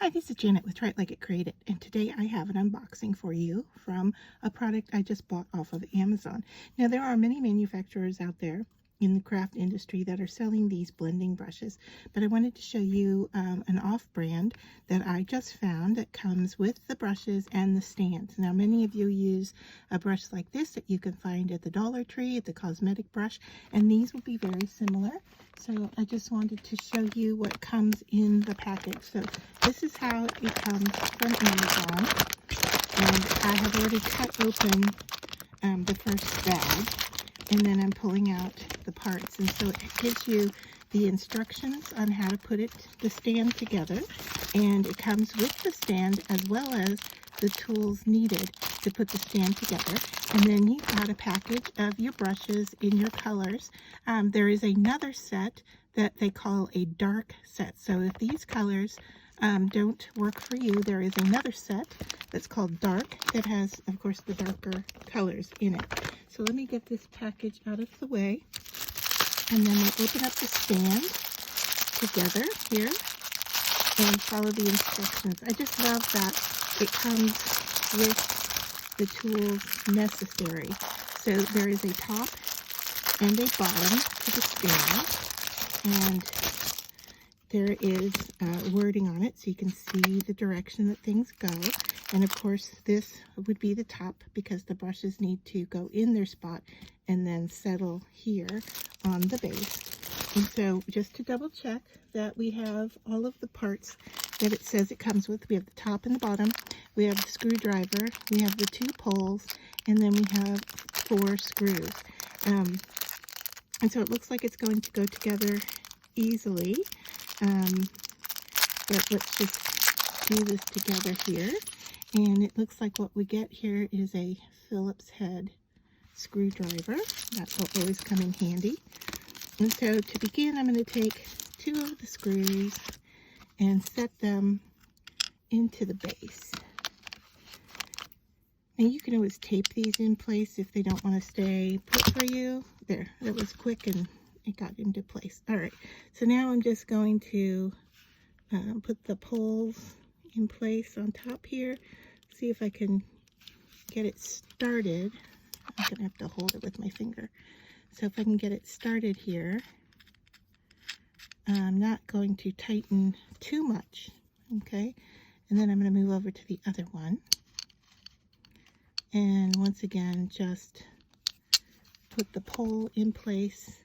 Hi, this is Janet with Try It Like It Create It, and today I have an unboxing for you from a product I just bought off of Amazon. Now, there are many manufacturers out there in the craft industry that are selling these blending brushes, but I wanted to show you an off-brand that I just found that comes with the brushes and the stands. Now, many of you use a brush like this that you can find at the Dollar Tree, at the cosmetic brush, and these will be very similar. So I just wanted to show you what comes in the package. So this is how it comes from Amazon, and I have already cut open the first bag, and then I'm pulling out the parts. And so it gives you the instructions on how to put the stand together, and it comes with the stand as well as the tools needed to put the stand together. And then you've got a package of your brushes in your colors. There is another set that they call a dark set. So if these colors don't work for you, there is another set that's called dark that has, of course, the darker colors in it. So let me get this package out of the way, and then we'll open up the stand together here and follow the instructions. I just love that it comes with the tools necessary. So there is a top and a bottom to the stand, and there is wording on it so you can see the direction that things go. And of course, this would be the top because the brushes need to go in their spot and then settle here on the base. And so just to double check that we have all of the parts that it says it comes with, we have the top and the bottom, we have the screwdriver, we have the 2 poles, and then we have 4 screws. And so it looks like it's going to go together easily. But let's just do this together here. And it looks like what we get here is a Phillips head screwdriver. That will always come in handy. And so to begin, I'm going to take 2 of the screws and set them into the base. And you can always tape these in place if they don't want to stay put for you. There, that was quick and it got into place. All right, so now I'm just going to put the poles in place on top here. See if I can get it started. I'm gonna have to hold it with my finger. So if I can get it started here, I'm not going to tighten too much, okay? And then I'm going to move over to the other one. And once again, just put the pole in place.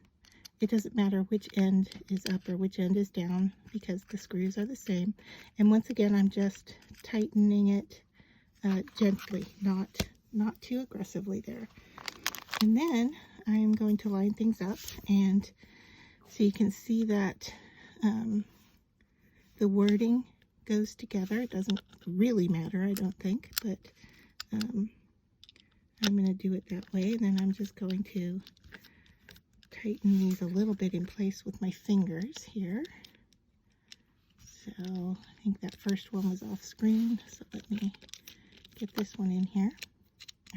It doesn't matter which end is up or which end is down because the screws are the same. And once again, I'm just tightening it gently, not too aggressively there. And then I'm going to line things up, and so you can see that the wording goes together. It doesn't really matter, I don't think, but I'm going to do it that way. And then I'm just going to tighten these a little bit in place with my fingers here. So I think that first one was off screen, so let me get this one in here.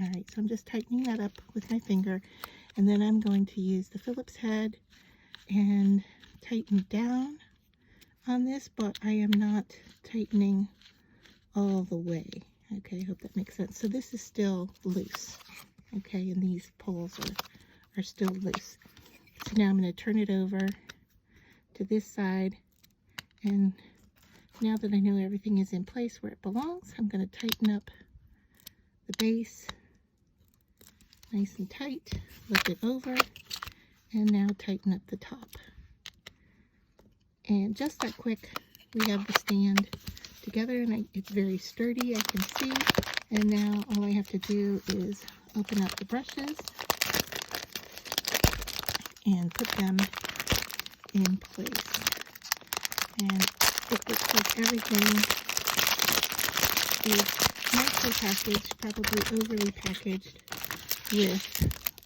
All right, so I'm just tightening that up with my finger, and then I'm going to use the Phillips head and tighten down on this, but I am not tightening all the way. Okay, I hope that makes sense. So this is still loose, okay, and these poles are still loose. So now I'm going to turn it over to this side, and now that I know everything is in place where it belongs, I'm going to tighten up the base nice and tight, flip it over, and now tighten up the top. And just that quick, we have the stand together, and it's very sturdy, I can see. And now all I have to do is open up the brushes and put them in place. And it looks like everything is nicely packaged, probably overly packaged with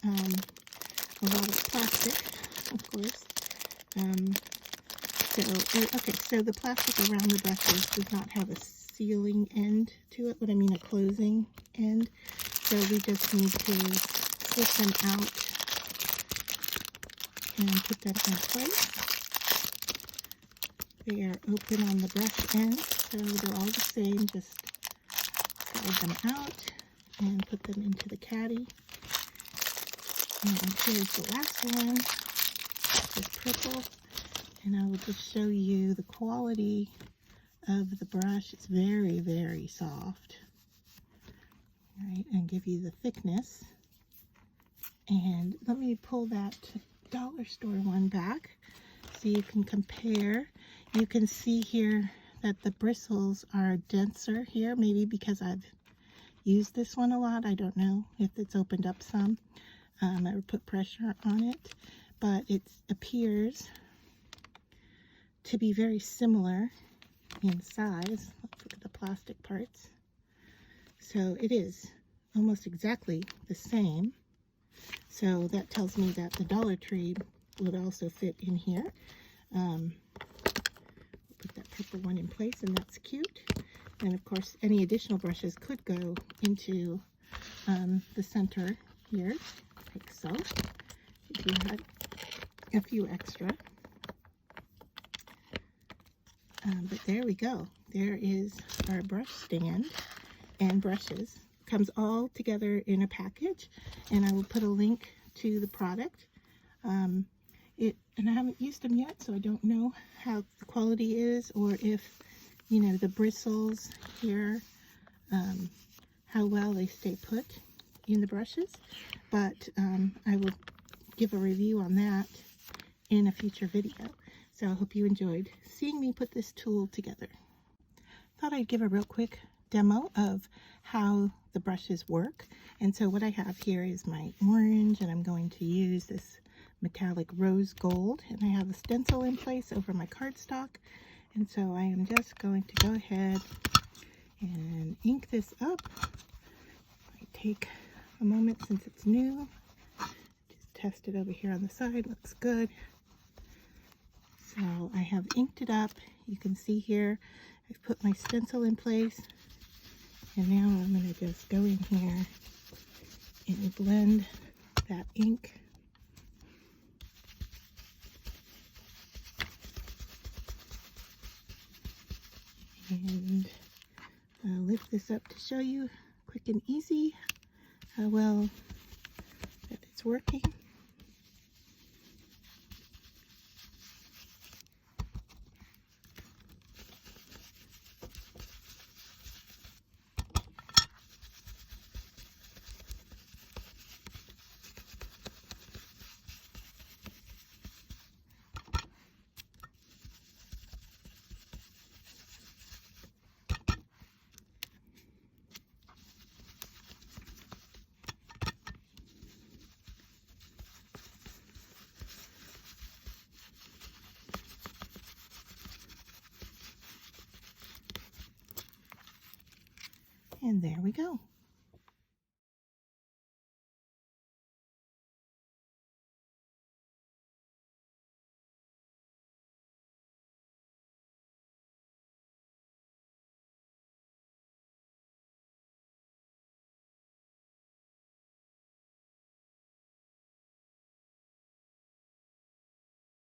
a lot of plastic, of course. So the plastic around the brushes does not have a sealing end to it, what I mean a closing end. So we just need to flip them out and put them in place. They are open on the brush end. So they're all the same, just slide them out and put them into the caddy. And here's the last one, this purple. And I will just show you the quality of the brush. It's very, very soft. All right, and give you the thickness. And let me pull that dollar store one back so you can compare. You can see here that the bristles are denser here, maybe because I've used this one a lot. I don't know if it's opened up some. I would put pressure on it, but it appears to be very similar in size. Let's look at the plastic parts. So it is almost exactly the same. So that tells me that the Dollar Tree would also fit in here. Put that purple one in place, and that's cute. And of course, any additional brushes could go into the center here, like so, if you had a few extra. But there we go. There is our brush stand and brushes. Comes all together in a package, and I will put a link to the product. And I haven't used them yet, so I don't know how the quality is, or if, you know, the bristles here, how well they stay put in the brushes. But I will give a review on that in a future video. So I hope you enjoyed seeing me put this tool together. Thought I'd give a real quick demo of how the brushes work. And so what I have here is my orange, and I'm going to use this metallic rose gold, and I have a stencil in place over my cardstock. And so I am just going to go ahead and ink this up. I take a moment since it's new. Just test it over here on the side. Looks good. So I have inked it up. You can see here I've put my stencil in place, and now I'm going to just go in here and blend that ink. And I'll lift this up to show you quick and easy how well that it's working. And there we go.